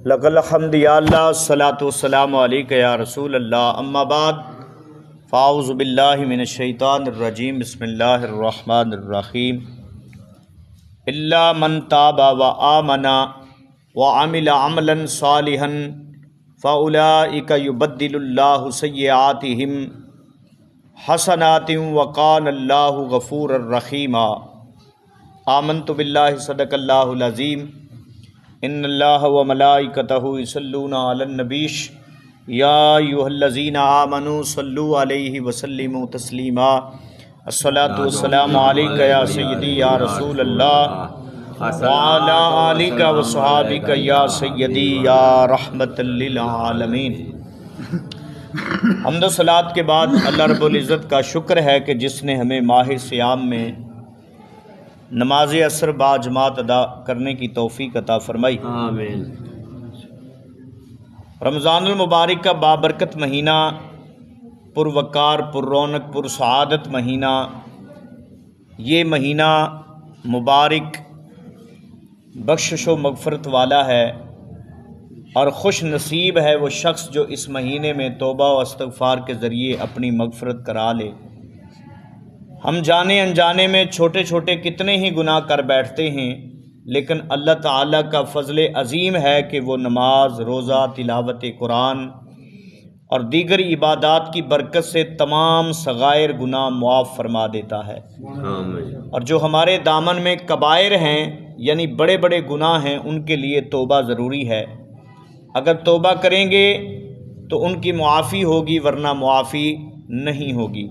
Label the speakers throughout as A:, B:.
A: لک الحمد یا اللہ، الصلاۃ والسلام علیک یا رسول اللہ، اما بعد فاعوذ باللہ من الشیطان الرجیم، بسم اللہ الرحمن الرحیم۔ الا من تاب وآمن وعمل عملا صالحا فاولئک یبدل اللہ سیئاتہم حسنات وکان اللہ غفورا رحیما۔ آمنت باللہ، صدق اللہ العظیم۔ ان اللہ وملائکتہ یصلون علی النبی یا ایھا الذین آمنوا صلوا علیہ وسلموا تسلیما۔ الصلاۃ والسلام علیک یا سیدی یا رسول اللہ وعلی آلک وصحابک یا سیدی یا رحمۃ للعالمین۔ حمد و صلوات کے بعد اللہ رب العزت کا شکر ہے کہ جس نے ہمیں ماہ صیام میں نماز عصر با جماعت ادا کرنے کی توفیق عطا فرمائی۔
B: آمین۔
A: رمضان المبارک کا بابرکت مہینہ، پروقار، پر رونق، پر سعادت مہینہ، یہ مہینہ مبارک بخشش و مغفرت والا ہے، اور خوش نصیب ہے وہ شخص جو اس مہینے میں توبہ و استغفار کے ذریعے اپنی مغفرت کرا لے۔ ہم جانے انجانے میں چھوٹے چھوٹے کتنے ہی گناہ کر بیٹھتے ہیں، لیکن اللہ تعالیٰ کا فضل عظیم ہے کہ وہ نماز، روزہ، تلاوت قرآن اور دیگر عبادات کی برکت سے تمام صغائر گناہ معاف فرما دیتا ہے۔
B: آمین۔
A: اور جو ہمارے دامن میں کبائر ہیں، یعنی بڑے بڑے گناہ ہیں، ان کے لیے توبہ ضروری ہے۔ اگر توبہ کریں گے تو ان کی معافی ہوگی، ورنہ معافی نہیں ہوگی۔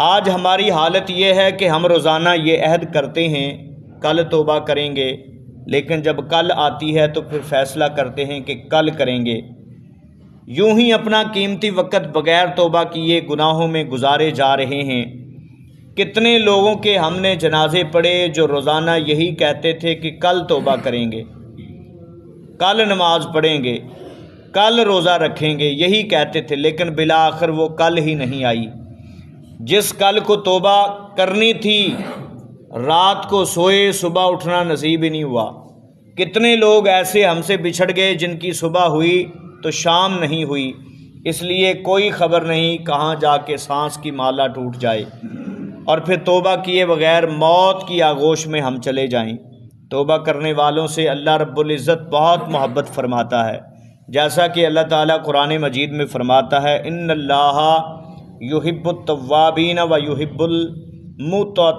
A: آج ہماری حالت یہ ہے کہ ہم روزانہ یہ عہد کرتے ہیں کل توبہ کریں گے، لیکن جب کل آتی ہے تو پھر فیصلہ کرتے ہیں کہ کل کریں گے۔ یوں ہی اپنا قیمتی وقت بغیر توبہ کیے گناہوں میں گزارے جا رہے ہیں۔ کتنے لوگوں کے ہم نے جنازے پڑھے جو روزانہ یہی کہتے تھے کہ کل توبہ کریں گے، کل نماز پڑھیں گے، کل روزہ رکھیں گے، یہی کہتے تھے، لیکن بالآخر وہ کل ہی نہیں آئی۔ جس کل کو توبہ کرنی تھی، رات کو سوئے، صبح اٹھنا نصیب ہی نہیں ہوا۔ کتنے لوگ ایسے ہم سے بچھڑ گئے جن کی صبح ہوئی تو شام نہیں ہوئی، اس لیے کوئی خبر نہیں کہاں جا کے سانس کی مالا ٹوٹ جائے اور پھر توبہ کیے بغیر موت کی آغوش میں ہم چلے جائیں۔ توبہ کرنے والوں سے اللہ رب العزت بہت محبت فرماتا ہے، جیسا کہ اللہ تعالیٰ قرآن مجید میں فرماتا ہے، ان اللہ یحب التوابین و یحب المتطہرین۔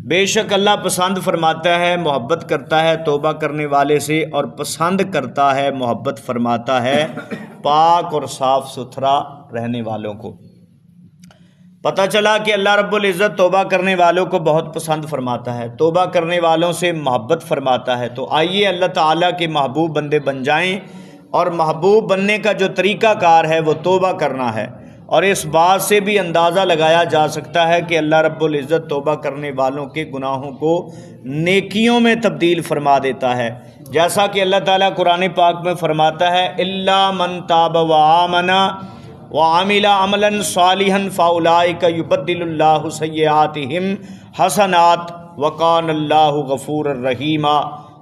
A: بے شک اللہ پسند فرماتا ہے، محبت کرتا ہے توبہ کرنے والے سے، اور پسند کرتا ہے، محبت فرماتا ہے پاک اور صاف ستھرا رہنے والوں کو۔ پتہ چلا کہ اللہ رب العزت توبہ کرنے والوں کو بہت پسند فرماتا ہے، توبہ کرنے والوں سے محبت فرماتا ہے۔ تو آئیے اللہ تعالیٰ کے محبوب بندے بن جائیں، اور محبوب بننے کا جو طریقہ کار ہے وہ توبہ کرنا ہے۔ اور اس بات سے بھی اندازہ لگایا جا سکتا ہے کہ اللہ رب العزت توبہ کرنے والوں کے گناہوں کو نیکیوں میں تبدیل فرما دیتا ہے، جیسا کہ اللہ تعالیٰ قرآن پاک میں فرماتا ہے، الا من تاب وآمن وعمل عملا صالحا فاولئک یبدل اللہ سیئاتہم حسنات وکان اللہ غفورا رحیما۔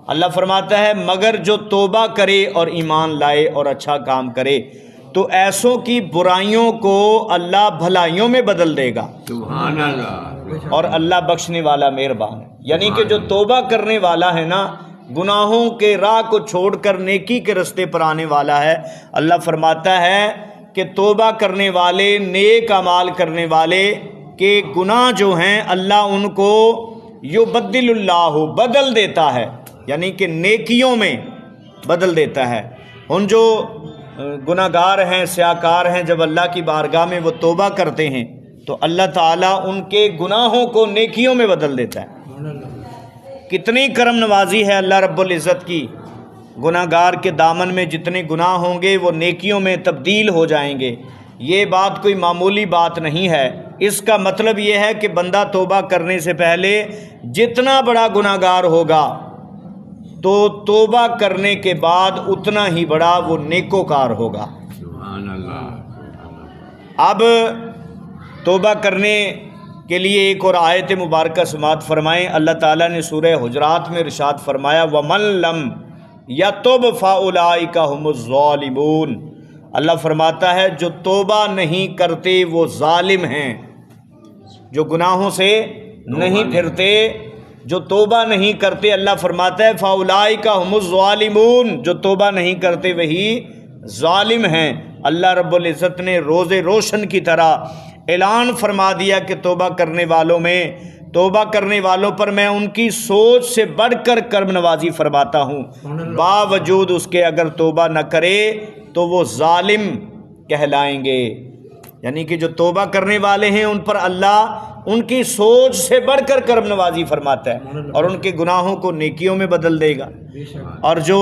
A: اللہ فرماتا ہے مگر جو توبہ کرے اور ایمان لائے اور اچھا کام کرے تو ایسوں کی برائیوں کو اللہ بھلائیوں میں بدل دے گا،
B: سبحان اللہ۔
A: اور اللہ بخشنے والا مہربان ہے۔ یعنی کہ جو توبہ کرنے والا ہے نا، گناہوں کے راہ کو چھوڑ کر نیکی کے رستے پر آنے والا ہے، اللہ فرماتا ہے کہ توبہ کرنے والے، نیک اعمال کرنے والے کے گناہ جو ہیں اللہ ان کو یبدل اللہ بدل دیتا ہے، یعنی کہ نیکیوں میں بدل دیتا ہے۔ ان جو گناہ گار ہیں، سیاکار ہیں، جب اللہ کی بارگاہ میں وہ توبہ کرتے ہیں تو اللہ تعالیٰ ان کے گناہوں کو نیکیوں میں بدل دیتا ہے۔ کتنی کرم نوازی ہے اللہ رب العزت کی، گناہ گار کے دامن میں جتنے گناہ ہوں گے وہ نیکیوں میں تبدیل ہو جائیں گے۔ یہ بات کوئی معمولی بات نہیں ہے۔ اس کا مطلب یہ ہے کہ بندہ توبہ کرنے سے پہلے جتنا بڑا گناہ گار ہوگا تو توبہ کرنے کے بعد اتنا ہی بڑا وہ نیکوکار ہوگا۔
B: سبحان اللہ۔
A: اب توبہ کرنے کے لیے ایک اور آیت مبارکہ سماعت فرمائیں۔ اللہ تعالیٰ نے سورہ حجرات میں ارشاد فرمایا، وَمَن لَّمْ یتب فاولئک هم الظالمون۔ اللہ فرماتا ہے جو توبہ نہیں کرتے وہ ظالم ہیں، جو گناہوں سے نہیں پھرتے، جو توبہ نہیں کرتے، اللہ فرماتا ہے فاولئک هم الظالمون، جو توبہ نہیں کرتے وہی ظالم ہیں۔ اللہ رب العزت نے روز روشن کی طرح اعلان فرما دیا کہ توبہ کرنے والوں پر میں ان کی سوچ سے بڑھ کر کرم نوازی فرماتا ہوں، باوجود اس کے اگر توبہ نہ کرے تو وہ ظالم کہلائیں گے۔ یعنی کہ جو توبہ کرنے والے ہیں ان پر اللہ ان کی سوچ سے بڑھ کر کرم نوازی فرماتا ہے اور ان کے گناہوں کو نیکیوں میں بدل دے گا، اور جو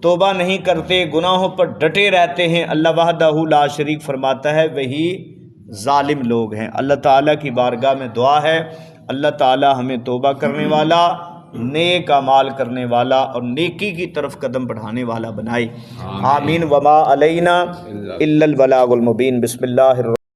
A: توبہ نہیں کرتے، گناہوں پر ڈٹے رہتے ہیں، اللہ وحدہ لا شریک فرماتا ہے وہی ظالم لوگ ہیں۔ اللہ تعالیٰ کی بارگاہ میں دعا ہے اللہ تعالیٰ ہمیں توبہ کرنے والا، نیک اعمال کرنے والا اور نیکی کی طرف قدم بڑھانے والا بنائے، آمین۔ وما علینا الا البلاغ المبین۔ بسم اللہ الرحمن